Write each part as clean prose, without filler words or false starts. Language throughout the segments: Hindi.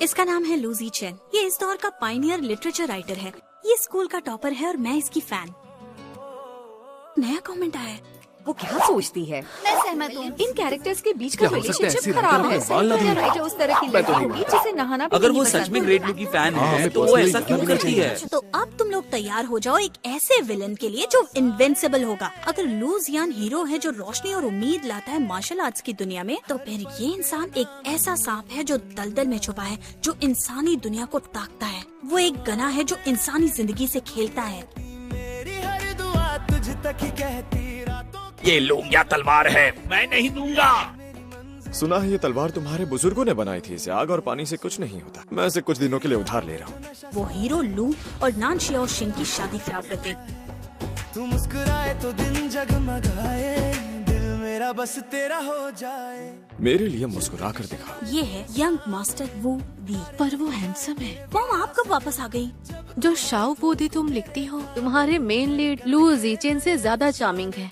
इसका नाम है लूजी चेन। ये इस दौर का पायनियर लिटरेचर राइटर है। ये स्कूल का टॉपर है और मैं इसकी फैन। नया कमेंट आया है। वो क्या सोचती है? मैं सहमत हूँ। इन कैरेक्टर्स के बीच का क्या हो सकता है? रिलेशनशिप ऐसी खराब हरकत है। में बाल राइटर उस तरह की लड़की होगी जिसे नहाना भी अगर नहीं वो पसंद। सच में ग्रेट लू की फैन हाँ, है हमें तो वो personally ऐसा क्यों जानना करती चाहिए। है? तो अब तुम लोग तैयार हो जाओ एक ऐसे विलन के लिए जो इनविंसिबल होगा। अगर लू जियान हीरो है जो रोशनी और उम्मीद लाता है मार्शल आर्ट्स की दुनिया में, तो फिर ये इंसान एक ऐसा सांप है जो दलदल में छुपा है, जो इंसानी दुनिया को ताकता है। वो एक गना है जो इंसानी जिंदगी से खेलता है। ये लूंगिया तलवार है, मैं नहीं दूंगा। सुना है ये तलवार तुम्हारे बुजुर्गों ने बनाई थी। इसे आग और पानी से कुछ नहीं होता। मैं इसे कुछ दिनों के लिए उधार ले रहा हूँ। वो हीरो लू और नान शियाओ शिंग की शादी खराब कर दे। तू मुस्कुराए तो दिन जगमगाए, दिल मेरा बस तेरा हो जाए। मेरे लिए मुस्कुरा कर दिखा। ये है यंग मास्टर वू दी। पर वो हैंडसम है। मॉम आप कब वापस आ गई? जो शाओ वूदी तुम लिखती हो, तुम्हारे मेन लीड लू जीचेन से ज्यादा चार्मिंग है।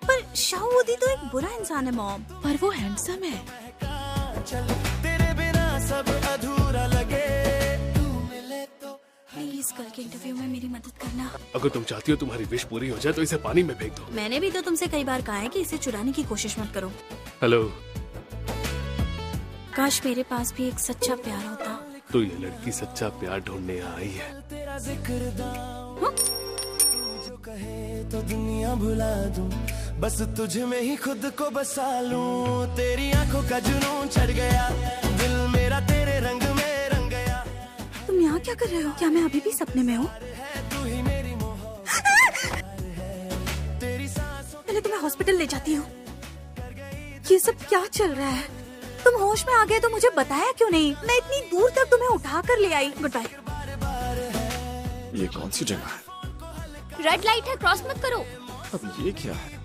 पर शाओ वूदी तो एक बुरा इंसान है मॉम। पर वो हैंडसम है। चल तेरे बिना सब अधूरा लगे, तू मिले तो। प्लीज कल के इंटरव्यू में मेरी मदद करना। अगर तुम चाहती हो तुम्हारी विश पूरी हो जाए तो इसे पानी में फेंक दो। मैंने भी तो तुमसे कई बार कहा है कि इसे चुराने की कोशिश मत करो। हेलो, काश मेरे पास भी एक सच्चा प्यार होता। तो ये लड़की सच्चा प्यार ढूंढने आई है। तेरा जिक्र दाऊं, तू जो कहे तो दुनिया भुला दूं, बस तुझ में ही खुद को बसा लूं। तेरी आंखों का जुनून चढ़ गया, दिल मेरा तेरे रंग में रंग गया। तुम यहाँ क्या कर रहे हो? क्या मैं अभी भी सपने में हूँ? तू ही मेरी मोहब्बत है, तेरी सांसों पहले तुम्हें हॉस्पिटल ले जाती हूँ। ये सब क्या चल रहा है? तुम होश में आ गए तो मुझे बताया क्यों नहीं? मैं इतनी दूर तक तुम्हें उठा कर ले आई। Good bye. ये कौन सी जगह है? रेड लाइट है, क्रॉस मत करो। अब ये क्या है?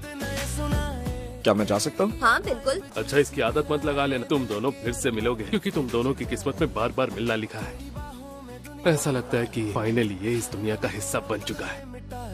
क्या मैं जा सकता हूँ? हाँ बिल्कुल। अच्छा, इसकी आदत मत लगा लेना। तुम दोनों फिर से मिलोगे क्योंकि तुम दोनों की किस्मत में बार बार मिलना लिखा है। ऐसा लगता है कि फाइनली ये इस दुनिया का हिस्सा बन चुका है।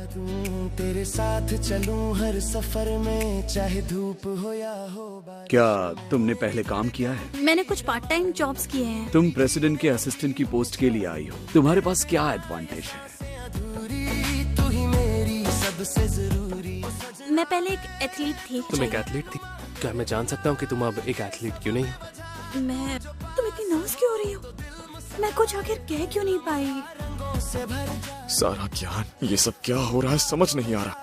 दूं, तेरे साथ चलूं हर सफर में, चाहे धूप हो या हो बारिश। क्या तुमने पहले काम किया है? मैंने कुछ पार्ट टाइम जॉब्स किए हैं। तुम प्रेसिडेंट के असिस्टेंट की पोस्ट के लिए आई हो। तुम्हारे पास क्या एडवांटेज है? अधूरी तू ही मेरी सबसे जरूरी। मैं पहले एक एथलीट थी। तुम एक एथलीट थी? क्या मैं जान सकता हूँ कि तुम अब एक एथलीट क्यों नहीं हो? तुम इतनी नर्वस क्यों हो रही हो? मैं कुछ आखिर कह क्यों नहीं पाई? सारा ज्ञान, ये सब क्या हो रहा है समझ नहीं आ रहा।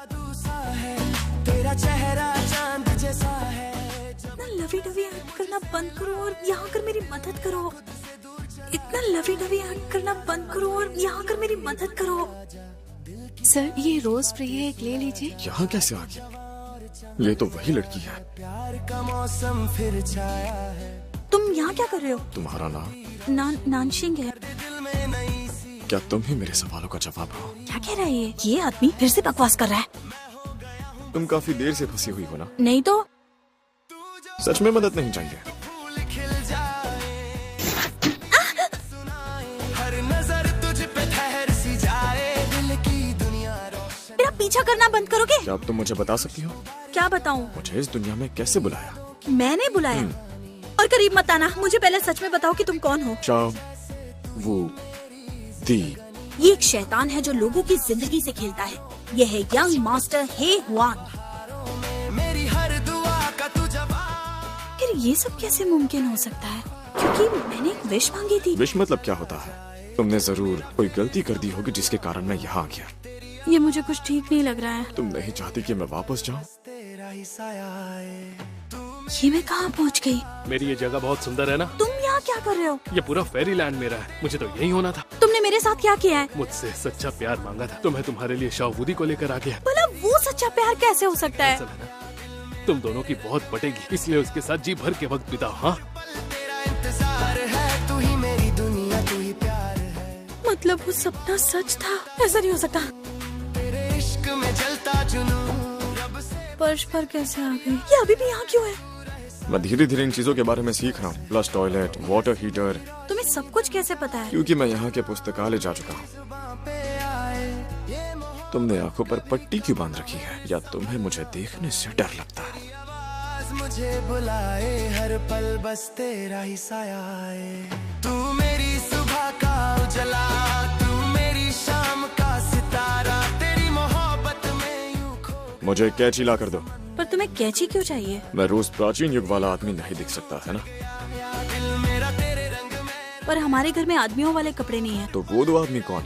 तेरा चेहरा चांद जैसा है। इतना लवी डवी एक्ट करना बंद करो और यहाँ कर मेरी मदद करो। इतना लवी डवी एक्ट करना बंद करो और यहाँ कर मेरी मदद करो। सर, ये रोज फ्री है, एक ले लीजिए। यहाँ कैसे आ गई? ये तो वही लड़की है। प्यार का मौसम फिर छाया है। तुम यहाँ क्या कर रहे हो? तुम्हारा नाम? नानशिंग है। दिल में नई सी क्या तुम ही मेरे सवालों का जवाब हो? क्या कह रहा है ये आदमी फिर से बकवास कर रहा है। तुम काफी देर से फंसी हुई हो ना? नहीं तो सच में मदद नहीं चाहिए? फूल खिल जाए, सुनाए हर नजर तुझ पे ठहर सी जाए, दिल की दुनिया रोशन। मेरा पीछा करना बंद करोगे? क्या अब तुम मुझे बता सकती हो क्या बताऊँ? मुझे इस दुनिया में कैसे बुलाया? मैंने बुलाया? और करीब मत आना। मुझे पहले सच में बताओ कि तुम कौन हो। शाओ वू दी। ये एक शैतान है जो लोगों की जिंदगी से खेलता है। ये है यंग मास्टर हे हुआन। मेरी हर दुआ का तू जवाब। फिर ये सब कैसे मुमकिन हो सकता है? क्योंकि मैंने एक विश मांगी थी। विश मतलब क्या होता है? तुमने जरूर कोई गलती कर दी होगी जिसके कारण मैं यहाँ आ गया। ये मुझे कुछ ठीक नहीं लग रहा है। तुम नहीं चाहती कि मैं वापस जाऊँ? तेरा ही साया है। ये मैं कहाँ पहुँच गई? मेरी ये जगह बहुत सुंदर है ना? तुम यहाँ क्या कर रहे हो? ये पूरा फेरी लैंड मेरा है। मुझे तो यही होना था। तुमने मेरे साथ क्या किया है? मुझसे सच्चा प्यार मांगा था तो मैं तुम्हारे लिए शाओ वूदी को लेकर आ गया। भला वो सच्चा प्यार कैसे हो सकता है? ऐसा लगा तुम दोनों की बहुत पटेगी, इसलिए उसके साथ जी भर के वक्त बिताओ। हाँ, तेरा इंतजार है, तू ही मेरी दुनिया, तू ही प्यार है। मतलब वो सपना सच था? ऐसा नहीं हो सकता। तेरे इश्क में जलता जुनून रब से। फर्श पर कैसे आ गई? ये अभी भी यहाँ क्यों है? मैं धीरे धीरे इन चीजों के बारे में सीख रहा हूँ। Plus toilet, water heater. तुम्हें सब कुछ कैसे पता है? क्योंकि मैं यहाँ के पुस्तकालय जा चुका हूँ। तुमने आंखों पर पट्टी क्यों बांध रखी है? या तुम्हें मुझे देखने से डर लगता है? मुझे बुलाए हर पल बस तेरा ही साया है। तू मेरी सुबह का उजला, तू मेरी शाम का सितारा, तेरी मोहब्बत में यूं खो। मुझे कैची ला कर दो। पर तुम्हें कैची क्यों चाहिए? मैं रोज प्राचीन युग वाला आदमी नहीं दिख सकता है ना। दिल मेरा तेरे रंग में। पर हमारे घर में आदमियों वाले कपड़े नहीं है। तो वो दो आदमी कौन?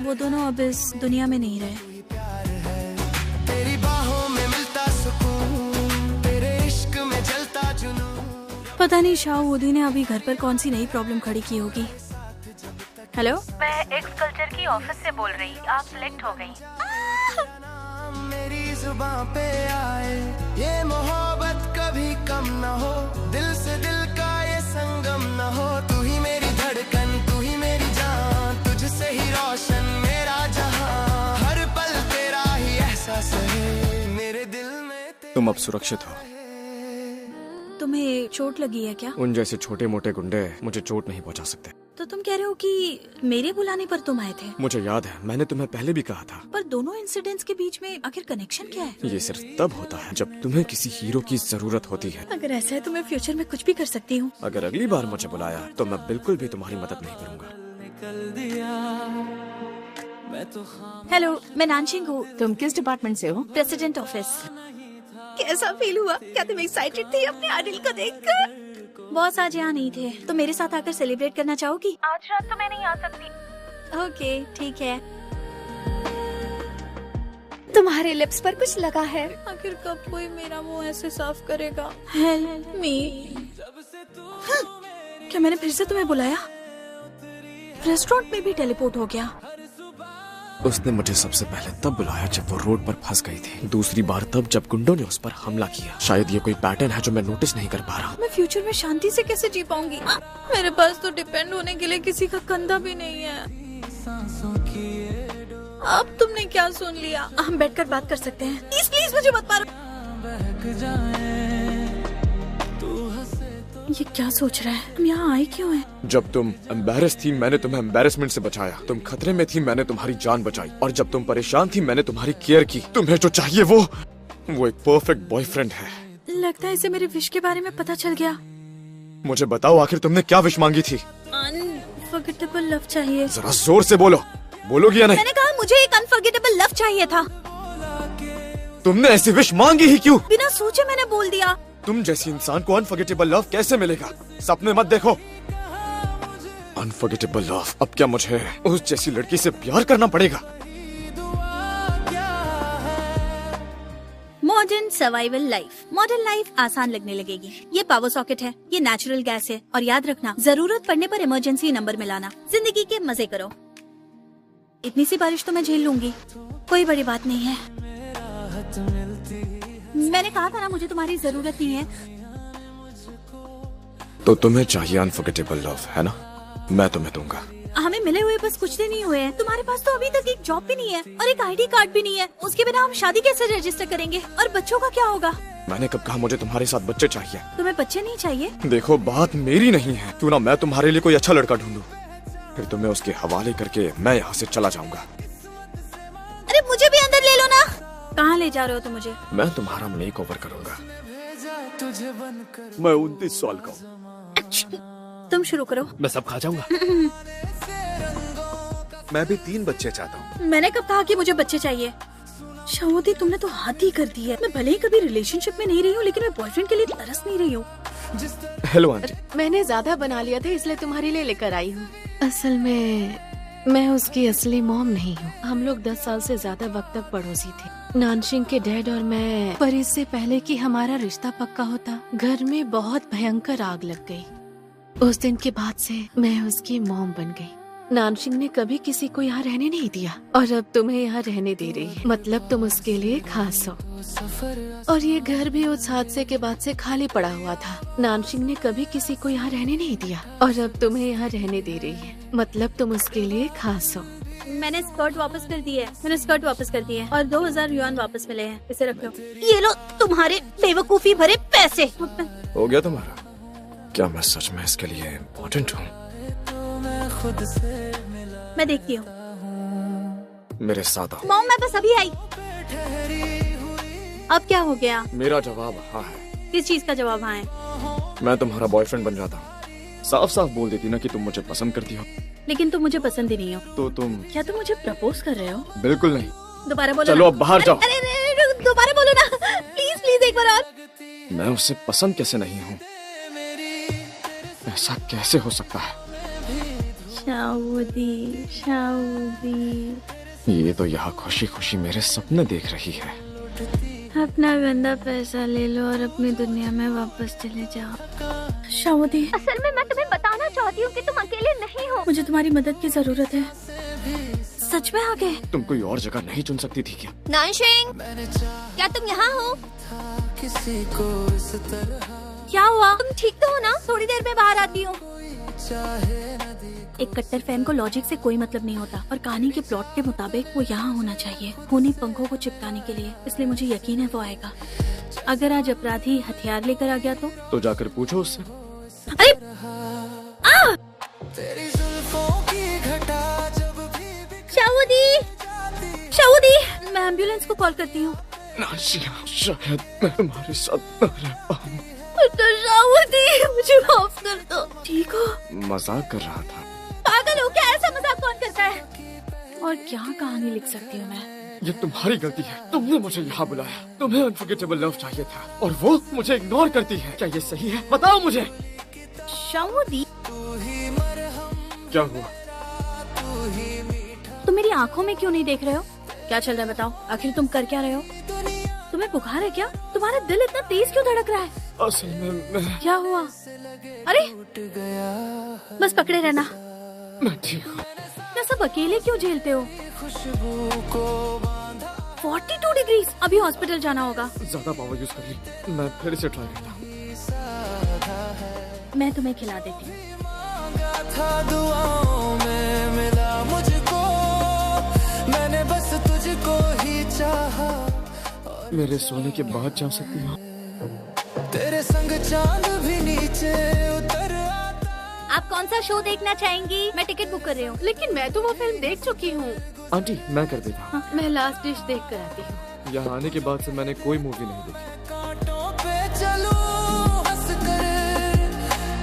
वो दोनों अब इस दुनिया में नहीं रहे। तेरी बाहों में मिलता सुकून, तेरे इश्क में जलता जुनून। पता नहीं शाहूदी ने अभी घर पर कौन सी नई प्रॉब्लम खड़ी की होगी। हेलो, मैं एक्स कल्चर की ऑफिस से बोल रही, आप सिलेक्ट हो गई। मेरी जुबां पे आए, ये मोहब्बत कभी कम न हो, दिल से दिल का ये संगम न हो। तू ही मेरी धड़कन, तू ही मेरी जान, तुझसे ही रोशन मेरा जहां, हर पल तेरा ही एहसास है मेरे दिल में। तुम अब सुरक्षित हो। तुम्हें चोट लगी है क्या? उन जैसे छोटे मोटे गुंडे मुझे चोट नहीं पहुंचा सकते। तो तुम कह रहे हो कि मेरे बुलाने पर तुम आए थे? मुझे याद है, मैंने तुम्हें पहले भी कहा था। पर दोनों इंसिडेंट्स के बीच में आखिर कनेक्शन क्या है? ये सिर्फ तब होता है जब तुम्हें किसी हीरो की जरूरत होती है। अगर ऐसा है तो मैं फ्यूचर में कुछ भी कर सकती हूँ। अगर अगली बार मुझे बुलाया तो मैं बिल्कुल भी तुम्हारी मदद नहीं करूँगा। हेलो, मैं नानशिंग हूँ, तुम किस डिपार्टमेंट से हो? President office. कैसा फील हुआ? क्या तुम एक्साइटेड थी अपने आइडल को देखकर? बॉस आज यहाँ नहीं थे, तो मेरे साथ आकर सेलिब्रेट करना चाहोगी? आज रात तो मैं नहीं आ सकती। ओके, ठीक है। तुम्हारे लिप्स पर कुछ लगा है। आखिर कब कोई मेरा मुंह ऐसे साफ करेगा? Help me. क्या मैंने फिर से तुम्हें बुलाया? रेस्टोरेंट में भी टेलीपोर्ट हो गया। उसने मुझे सबसे पहले तब बुलाया जब वो रोड पर फंस गई थी, दूसरी बार तब जब गुंडों ने उस पर हमला किया। शायद ये कोई पैटर्न है जो मैं नोटिस नहीं कर पा रहा। मैं फ्यूचर में शांति से कैसे जी पाऊंगी? मेरे पास तो डिपेंड होने के लिए किसी का कंधा भी नहीं है। अब तुमने क्या सुन लिया? हम बैठकर बात कर सकते हैं। प्लीज प्लीज मुझे मत मारो। ये क्या सोच रहा है? हम यहाँ आए क्यों हैं? जब तुम एम्बैरेस थी मैंने तुम्हें एम्बैरेसमेंट से बचाया। तुम खतरे में थी मैंने तुम्हारी जान बचाई। और जब तुम परेशान थी मैंने तुम्हारी केयर की। तुम्हें जो चाहिए वो एक परफेक्ट बॉयफ्रेंड है। लगता है इसे मेरे विश के बारे में पता चल गया। मुझे बताओ आखिर तुमने क्या विश मांगी थी? अनफॉरगेटेबल लव चाहिए। जरा जोर से बोलो। बोलोगी या नहीं? मैंने कहा मुझे एक अनफॉरगेटेबल लव चाहिए था। तुमने ऐसी विश मांगी ही क्यों? बिना सोचे मैंने बोल दिया। तुम जैसी इंसान को अनफॉरगेटेबल लव कैसे मिलेगा? सपने मत देखो। Unforgettable love? अब क्या मुझे उस जैसी लड़की से प्यार करना पड़ेगा? Modern survival life. Modern life आसान लगने लगेगी। ये पावर सॉकेट है, ये नेचुरल गैस है, और याद रखना जरूरत पड़ने पर इमरजेंसी नंबर मिलाना। जिंदगी के मजे करो। इतनी सी बारिश तो मैं झेल लूंगी, कोई बड़ी बात नहीं है। मैंने कहा था ना मुझे तुम्हारी जरूरत नहीं है। तो तुम्हें चाहिए अनफॉरगेटेबल लव, है ना? मैं तुम्हें दूंगा। हमें मिले हुए बस कुछ दिन ही हुए हैं। तुम्हारे पास तो अभी तक एक जॉब भी नहीं है और एक आईडी कार्ड भी नहीं है। उसके बिना हम शादी कैसे रजिस्टर करेंगे? और बच्चों का क्या होगा? मैंने कब कहा मुझे तुम्हारे साथ बच्चे चाहिए? तुम्हें बच्चे नहीं चाहिए? देखो बात मेरी नहीं है। क्यों ना मैं तुम्हारे लिए कोई अच्छा लड़का ढूंढूं, फिर तुम्हें उसके हवाले करके मैं यहाँ से चला जाऊंगा। अरे मुझे भी अंदर ले लो ना। कहाँ ले जा रहे हो तुम मुझे? मैं तुम्हारा मेक ओवर करूंगा। मैं 29 साल का हूँ। तुम शुरू करो। मैं सब खा जाऊंगा। मैं भी 3 बच्चे चाहता हूँ। मैंने कब कहा कि मुझे बच्चे चाहिए? शावती तुमने तो हद ही कर दी है। मैं भले ही कभी रिलेशनशिप में नहीं रही हूँ, लेकिन मैं बॉयफ्रेंड के लिए तरस नहीं रही हूँ। Hello aunty. मैंने ज्यादा बना लिया था इसलिए तुम्हारे लिए लेकर आई हूँ। असल में मैं उसकी असली मॉम नहीं हूँ। हम लोग 10 साल से ज्यादा वक्त तक पड़ोसी थे, नानशिंग के डैड और मैं। पर इससे पहले कि हमारा रिश्ता पक्का होता, घर में बहुत भयंकर आग लग गई। उस दिन के बाद से मैं उसकी मॉम बन गई। नानशिंग ने कभी किसी को यहाँ रहने नहीं दिया और अब तुम्हें यहाँ रहने दे रही है। मतलब तुम उसके लिए खास हो। और ये घर भी उस हादसे के बाद से खाली पड़ा हुआ था। नानशिंग ने कभी किसी को यहाँ रहने नहीं दिया और अब तुम्हें यहाँ रहने दे रही है। मतलब तुम उसके लिए खास हो। मैंने स्कर्ट वापस कर दी है। और 2000 युआन वापस मिले हैं। इसे रख लो। ये लो तुम्हारे बेवकूफी भरे पैसे। हो गया तुम्हारा? क्या मैं सच में इसके लिए इम्पोर्टेंट हूँ? मैं देखती हूँ। मेरे साथ आओ। मॉम मैं बस अभी आई। अब क्या हो गया? मेरा जवाब हाँ है। किस चीज का जवाब हाँ है? मैं तुम्हारा बॉयफ्रेंड बन जाता हूँ। साफ साफ बोल देती ना कि तुम मुझे पसंद करती हो। लेकिन तुम मुझे पसंद ही नहीं हो। तो तुम? क्या तुम मुझे प्रपोज कर रहे हो? बिल्कुल नहीं। दोबारा बोलो। चलो अब बाहर जाओ। अरे दोबारा बोलो ना, प्लीज प्लीज एक बार और। मैं उससे पसंद कैसे नहीं हूँ? ऐसा कैसे हो सकता है? शाउदी शाउदी। ये तो यहाँ खुशी खुशी मेरे सपने देख रही है। अपना गंदा पैसा ले लो और अपनी दुनिया में वापस चले जाओ। शाउदी, असल में मैं तुम्हें बताना चाहती हूँ कि तुम अकेले नहीं हो। मुझे तुम्हारी मदद की जरूरत है। सच में आ गए? तुम कोई और जगह नहीं चुन सकती थी क्या? नानशिंग, क्या तुम यहाँ हो? किसी को इस तरह क्या हुआ? तुम ठीक तो हो ना? थोड़ी देर में बाहर आती हूँ। चाहे न दे एक कट्टर फैन को लॉजिक से कोई मतलब नहीं होता और कहानी के प्लॉट के मुताबिक वो यहाँ होना चाहिए, खूनी पंखों को चिपकाने के लिए। इसलिए मुझे यकीन है वो आएगा। अगर आज अपराधी हथियार लेकर आ गया तो जाकर पूछो उससे। अरे तेरी जुल्फों की घटा जब भी शाउदी, शाउदी, मैं एम्बुलेंस को कॉल करती हूँ। नाशिया, शायद मैं तुम्हारे साथ न रह पाऊँ। तो शाउदी, मुझे माफ कर दो। ठीक हो? मजाक कर रहा था। पागल हो क्या? ऐसा मजाक कौन करता है? और क्या कहानी लिख सकती हूँ मैं? ये तुम्हारी गलती है। तुमने मुझे यहाँ बुलाया। तुम्हें अनफॉरगेटेबल लव चाहिए था और वो मुझे इग्नोर करती है। क्या ये सही है? बताओ मुझे। शाउदी, क्या हुआ? तुम मेरी आंखों में क्यों नहीं देख रहे हो? क्या चल रहा है बताओ? आखिर तुम कर क्या रहे हो? तुम्हें बुखार है क्या? तुम्हारा दिल इतना तेज क्यों धड़क रहा है? असल में मैं... क्या हुआ? अरे बस पकड़े रहना। मैं ठीक हूँ। क्या सब अकेले क्यों झेलते हो? खुशबू को 42 डिग्री। अभी हॉस्पिटल जाना होगा। ज्यादा पावर यूज कर ली। मैं फिर से ट्राई करता हूँ। मैं तुम्हें खिला देती हूँ। था दुआओं में मिला मुझको, मैंने बस तुझको ही चाहा। मेरे सोने के बाद जा सकती हो? तेरे संग चांद भी नीचे उतर आता। आप कौन सा शो देखना चाहेंगी? मैं टिकट बुक कर रही हूँ। लेकिन मैं तो वो फिल्म देख चुकी हूँ। आंटी, मैं कर देता हूँ। मैं लास्ट डिश देख कर आती हूँ। यहाँ आने के बाद से मैंने कोई मूवी नहीं देखी। कांटों पे चलूं हंस कर,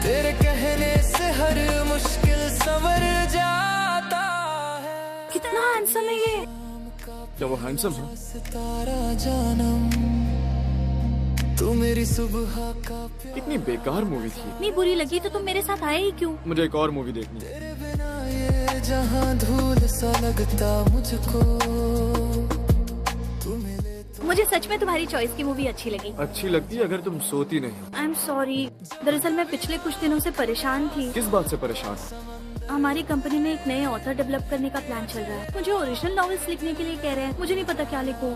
तेरे कहने से हर मुश्किल संवर जाता है। कितना हैंडसम है ये। क्या वो हैंडसम है? सितारा जानम, तू मेरी सुबह का प्यार। इतनी बेकार मूवी थी। इतनी बुरी लगी तो तुम मेरे साथ आए ही क्यों? मुझे एक और मूवी देखनी है। तेरे बिना ये जहां धूल सा लगता मुझको, तू मिले तो मुझे सच में तुम्हारी चॉइस की मूवी अच्छी लगी। अच्छी लगती है अगर तुम सोती नहीं। आई एम सॉरी। दरअसल मैं पिछले कुछ दिनों से परेशान थी। किस बात से परेशान? हमारी कंपनी में एक नए ऑथर डेवलप करने का प्लान चल रहा है। मुझे ओरिजिनल नॉवेल्स लिखने के लिए कह रहे हैं। मुझे नहीं पता क्या लिखूं।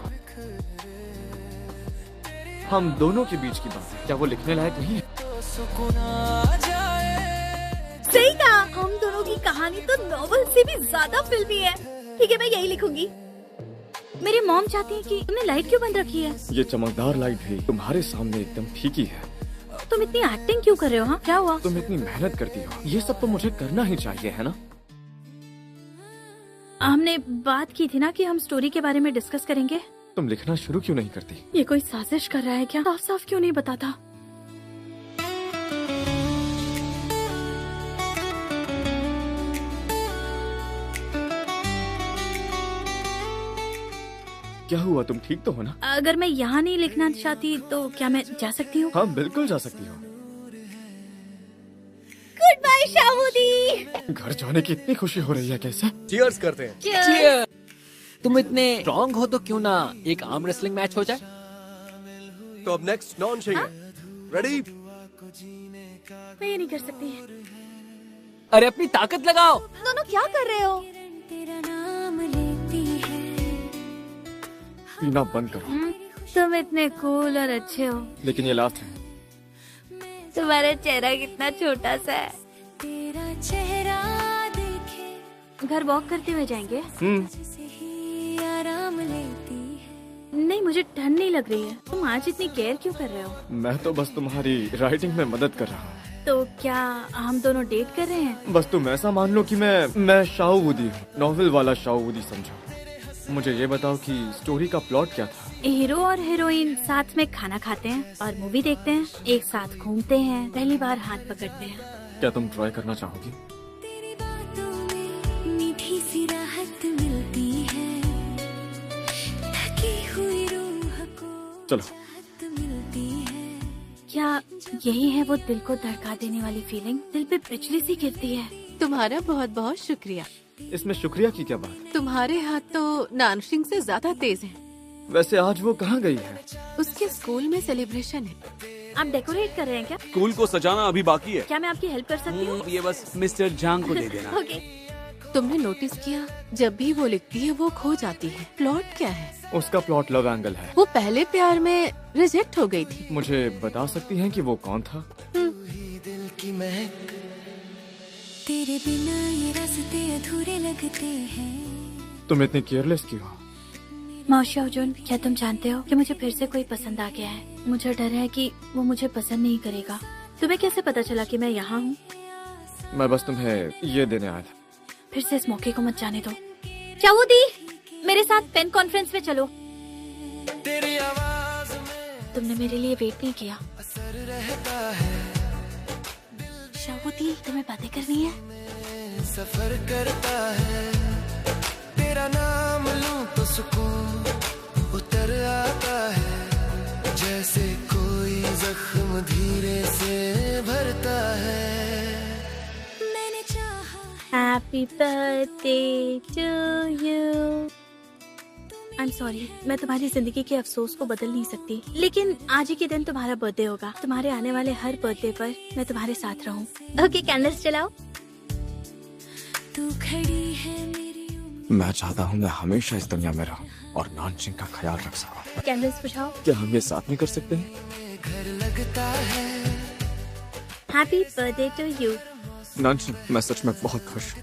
हम दोनों के बीच की बात है। क्या वो लिखने लायक नहीं है? सुकून आ जाए। सही कहा। हम दोनों की कहानी तो नॉवेल से भी ज्यादा फिल्मी है। ठीक है, मैं यही लिखूंगी। मेरी मॉम चाहती है कि तुमने लाइट क्यों बंद रखी है? ये चमकदार लाइट भी तुम्हारे सामने एकदम फीकी है। तुम इतनी एक्टिंग क्यों कर रहे हो? हाँ, क्या हुआ? तुम इतनी मेहनत करती हो, ये सब तो मुझे करना ही चाहिए, है ना? हमने बात की थी ना कि हम स्टोरी के बारे में डिस्कस करेंगे। तुम लिखना शुरू क्यों नहीं करती? ये कोई साजिश कर रहा है क्या? साफ साफ क्यों नहीं बताता? क्या हुआ? तुम ठीक तो हो ना? अगर मैं यहाँ नहीं लिखना चाहती तो क्या मैं जा सकती हूँ? हाँ, बिल्कुल जा सकती हो। गुड बाय शाहुदी। घर जाने की इतनी खुशी हो रही है कैसे? चीयर्स करते हैं। Cheers। तुम इतने स्ट्रॉन्ग हो तो क्यों ना एक आर्म रेसलिंग मैच हो जाए? तो अब नेक्स्ट नॉन चाहिए। रेडी? मैं ये नहीं कर सकती। अरे अपनी ताकत लगाओ। दोनों क्या कर रहे हो? पीना बंद करो। तुम इतने कूल और अच्छे हो। लेकिन ये लास्ट है। तुम्हारा चेहरा कितना छोटा सा है। तेरा चेहरा देखे। घर वॉक करते हुए जाएंगे। आराम लेती है। नहीं, मुझे ठंड नहीं लग रही है। तुम आज इतनी केयर क्यों कर रहे हो? मैं तो बस तुम्हारी राइटिंग में मदद कर रहा हूँ। तो क्या हम दोनों डेट कर रहे हैं? बस तुम ऐसा मान लो कि मैं शाहूदी हूँ, नॉवेल वाला शाहूदी समझो। मुझे ये बताओ कि स्टोरी का प्लॉट क्या था? हीरो और हीरोइन साथ में खाना खाते हैं और मूवी देखते हैं, एक साथ घूमते हैं, पहली बार हाथ पकड़ते हैं। क्या तुम ट्राई करना चाहोगी? चलो। क्या यही है वो दिल को धड़का देने वाली फीलिंग? दिल पे बिजली सी गिरती है। तुम्हारा बहुत बहुत शुक्रिया। इसमें शुक्रिया की क्या बात? तुम्हारे हाथ तो नानशिंग से ज्यादा तेज हैं। वैसे आज वो कहाँ गई है? उसके स्कूल में सेलिब्रेशन है। आप डेकोरेट कर रहे हैं क्या? स्कूल को सजाना अभी बाकी है। क्या मैं आपकी हेल्प कर सकती हूँ? ये बस मिस्टर जांग को दे देना। ओके। तुमने नोटिस किया, जब भी वो लिखती है वो खो जाती है। प्लॉट क्या है? उसका प्लॉट लव एंगल है। वो पहले प्यार में रिजेक्ट हो गई थी। मुझे बता सकती हैं कि वो कौन था? दिल की महक, तेरे बिना ये रास्ते अधूरे लगते हैं। तुम इतनी केयरलेस क्यों हो? मौशी अर्जुन, क्या तुम जानते हो कि मुझे फिर से कोई पसंद आ गया है? मुझे डर है कि वो मुझे पसंद नहीं करेगा। तुम्हें कैसे पता चला कि मैं यहाँ हूँ? मैं बस तुम्हें ये देने आया था। फिर से इस मौके को मत जाने दो। चाहूदी, मेरे साथ पेन कॉन्फ्रेंस में चलो। तेरी आवाज में तुमने मेरे लिए वेट नहीं किया। असर रहता है, शाहूदी, तुम्हें बातें करनी है? सफर करता है। तेरा नाम लूं तो सुकून उतर आता है, जैसे कोई जख्म धीरे से भरता है। मैंने चाहा happy birthday to you. I am sorry, मैं तुम्हारी जिंदगी के अफसोस को बदल नहीं सकती, लेकिन आज ही के दिन तुम्हारा बर्थडे होगा। तुम्हारे आने वाले हर बर्थडे पर मैं तुम्हारे साथ रहूं। ओके, कैंडल्स जलाओ। तू खड़ी है मेरी मैं चाहता हूँ मैं हमेशा इस दुनिया में रहूं और नानसिंह का ख्याल रख सकूं। कैंडल्स बुझाओ। क्या हम ये साथ में कर सकते हैं? घर लगता है। Happy birthday to you. Nansingh, मैं सच में बहुत खुश हूँ।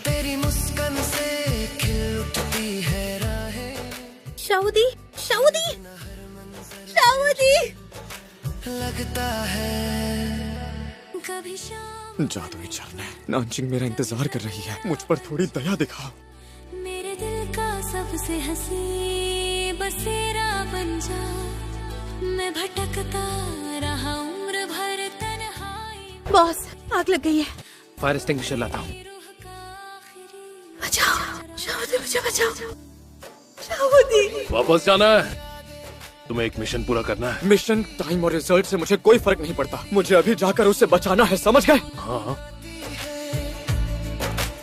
तेरी मुस्कान से खिल उठती है राहें। शाहूदी, शाहूदी, शाहूदी। लगता है कभी शाम जादुई झरने, नानसिंह मेरा इंतजार कर रही है। मुझ पर थोड़ी दया दिखाओ। मेरे दिल का सबसे हंसी बसेरा बन जा। मैं भटकता रहा उम्र भर तन्हाई। बॉस, आग लग गई है। फायर एक्सटिंग्विशर लाता हूँ। बचाओ शाहूदी, मुझे बचाओ। शाहूदी, वापस जाना है। तुम्हें एक मिशन पूरा करना है। मिशन, टाइम और रिजल्ट से मुझे कोई फर्क नहीं पड़ता। मुझे अभी जाकर उसे बचाना है, समझ गए? हाँ।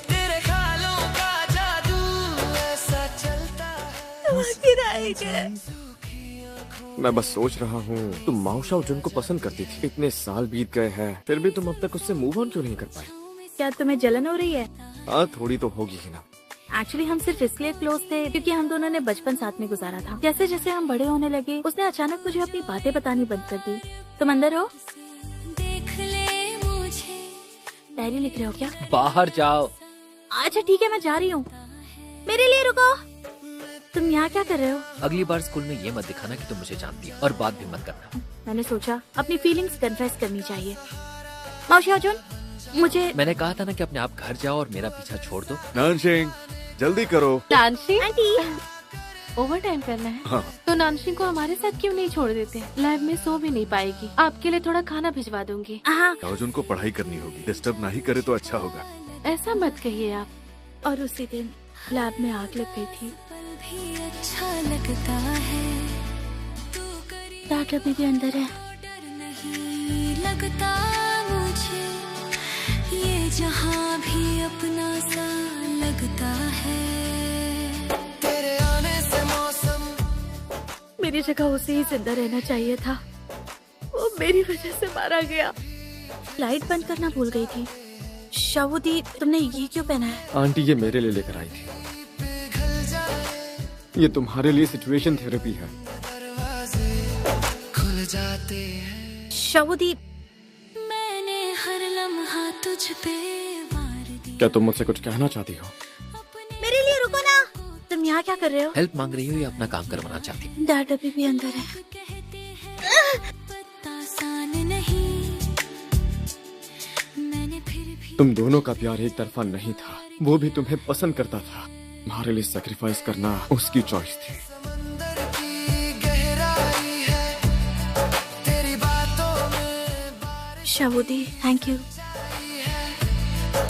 तेरे ख्यालों का जादू ऐसा चलता है। मैं बस सोच रहा हूँ, तुम माओशा अर्जुन को पसंद करती थी। इतने साल बीत गए हैं, फिर भी तुम अब तक उससे मूव ऑन क्यों नहीं कर पाए? क्या तुम्हें जलन हो रही है? हाँ, थोड़ी तो होगी ही ना। एक्चुअली हम सिर्फ इसलिए क्लोज थे क्योंकि हम दोनों ने बचपन साथ में गुजारा था। जैसे जैसे हम बड़े होने लगे, उसने अचानक मुझे अपनी बातें बतानी बंद कर दी। तुम अंदर हो? देख ले मुझे। डायरी लिख रहे हो क्या? बाहर जाओ। अच्छा ठीक है, मैं जा रही हूँ। मेरे लिए रुको। तुम यहाँ क्या कर रहे हो? अगली बार स्कूल में ये मत दिखाना कि तुम मुझे जानती हो और बात भी मत करना। मैंने सोचा अपनी फीलिंग्स कन्फेस करनी चाहिए। मौशी अर्जुन, मुझे मैंने कहा था ना कि अपने आप घर जाओ और मेरा पीछा छोड़ दो। नानसिंह, जल्दी करो। नानशिंग, आंटी। ओवर टाइम करना है। हाँ। तो नानशिंग को हमारे साथ क्यों नहीं छोड़ देते? लैब में सो भी नहीं पाएगी। आपके लिए थोड़ा खाना भिजवा दूंगी। हाँ, अर्जुन को पढ़ाई करनी होगी, डिस्टर्ब नहीं करे तो अच्छा होगा। ऐसा मत कहिए आप। और उसी दिन लैब में आग लग गई थी। पल भी अच्छा लगता है। डॉक्टर अभी भी अंदर है। डर नहीं लगता मुझे, ये जहां भी अपना सा लगता है। तेरे आने से मौसम मेरी जगह उसे ही जिंदा रहना चाहिए था। वो मेरी वजह से मारा गया। लाइट बंद करना भूल गई थी। शाहूदी, तुमने ये क्यों पहना है? आंटी ये मेरे लिए लेकर आई थी। ये तुम्हारे लिए सिचुएशन थेरेपी है। दरवाजे खुल जाते हैं। शाहूदी, मैंने हर लम्हा तुझ पे वार दी। क्या तुम मुझसे कुछ कहना चाहती हो? मेरे लिए रुको ना। तुम यहाँ क्या कर रहे हो? हेल्प मांग रही हो या अपना काम करवाना चाहती हो? डैड अभी भी अंदर है। कहते हैं पता आसान नहीं। मैंने फिर भी तुम दोनों का प्यार एक तरफा नहीं था। वो भी तुम्हें पसंद करता था। तुम्हारे लिए सैक्रिफाइस करना उसकी चॉइस थी। समंदर की गहराई है तेरी बातों में। शाहूदी, थैंक यू।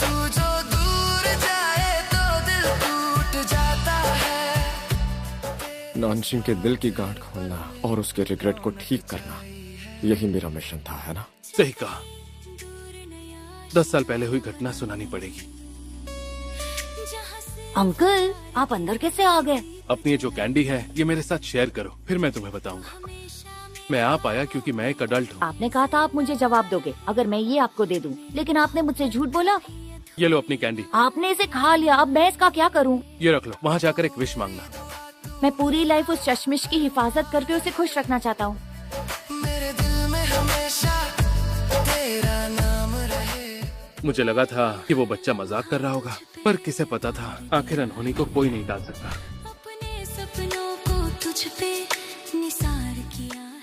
तू जो दूर जाए तो दिल टूट जाता है। नानशिंग के दिल की गांठ खोलना और उसके रिग्रेट को ठीक करना, यही मेरा मिशन था, है ना? सही कहा। 10 साल पहले हुई घटना सुनानी पड़ेगी। अंकल, आप अंदर कैसे आ गए? अपनी ये जो कैंडी है ये मेरे साथ शेयर करो, फिर मैं तुम्हें बताऊंगा। मैं आ पाया क्योंकि मैं एक अडल्ट हूँ। आपने कहा था आप मुझे जवाब दोगे अगर मैं ये आपको दे दूं, लेकिन आपने मुझसे झूठ बोला। ये लो अपनी कैंडी। आपने इसे खा लिया, अब मैं इसका क्या करूं? ये रख लो, वहाँ जाकर एक विश मांगना। मैं पूरी लाइफ उस चश्मिश की हिफाजत करके उसे खुश रखना चाहता हूँ। मुझे लगा था कि वो बच्चा मजाक कर रहा होगा, पर किसे पता था आखिर अनहोनी को कोई नहीं टाल सकता।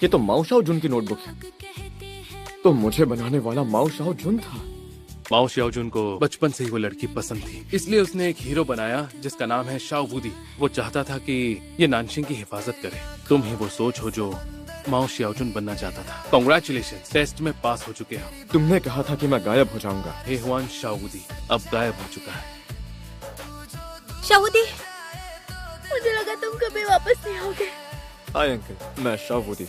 ये तो माओ शाओ जुन की नोटबुक है। तो मुझे बनाने वाला माओ शाओ जुन था। माओ शाओजुन को बचपन से ही वो लड़की पसंद थी, इसलिए उसने एक हीरो बनाया जिसका नाम है शाओ वूदी। वो चाहता था कि ये नानशिंग की हिफाजत करे। तुम ही वो सोच हो जो माओ शाओजुन बनना चाहता था। कांग्रेचुलेशन, टेस्ट में पास हो चुके हो। तुमने कहा था कि मैं गायब हो जाऊंगा। हे हुआन शाओ वूदी अब गायब हो चुका है। शावुदी, मुझे लगा तुम कभी वापस नहीं आओगे। हाय अंकल, मैं शाओ वूदी।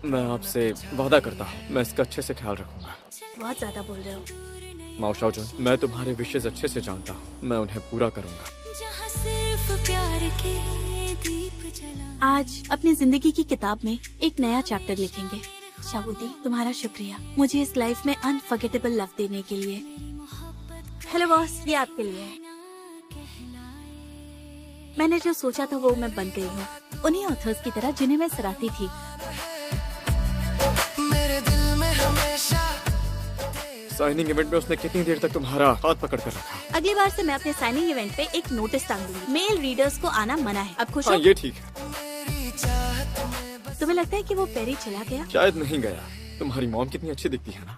मैं आपसे वादा करता हूँ मैं इसका अच्छे से ख्याल रखूंगा। बहुत ज्यादा बोल रहे हो। माओ शाओजुन, मैं तुम्हारे विशेष अच्छे से जानता हूँ, मैं उन्हें पूरा करूंगा। आज अपनी जिंदगी की किताब में एक नया चैप्टर लिखेंगे। शावुदी, तुम्हारा शुक्रिया मुझे इस लाइफ में अनफॉरगेटेबल लव देने के लिए। हेलो बॉस, ये आपके लिए है। मैंने जो सोचा था वो मैं बन गई हूँ, उन्हीं ऑथर्स की तरह जिन्हें मैं सराहती थी। साइनिंग इवेंट में उसने कितनी देर तक तुम्हारा हाथ पकड़ कर रखा? अगली बार से मैं अपने साइनिंग इवेंट पे एक नोटिस टांग दूंगी। मेल रीडर्स को आना मना है। अब खुश हो? हाँ, ये ठीक है। तुम्हें लगता है कि वो पेरी चला गया? शायद नहीं गया। तुम्हारी मॉम कितनी अच्छी दिखती है ना।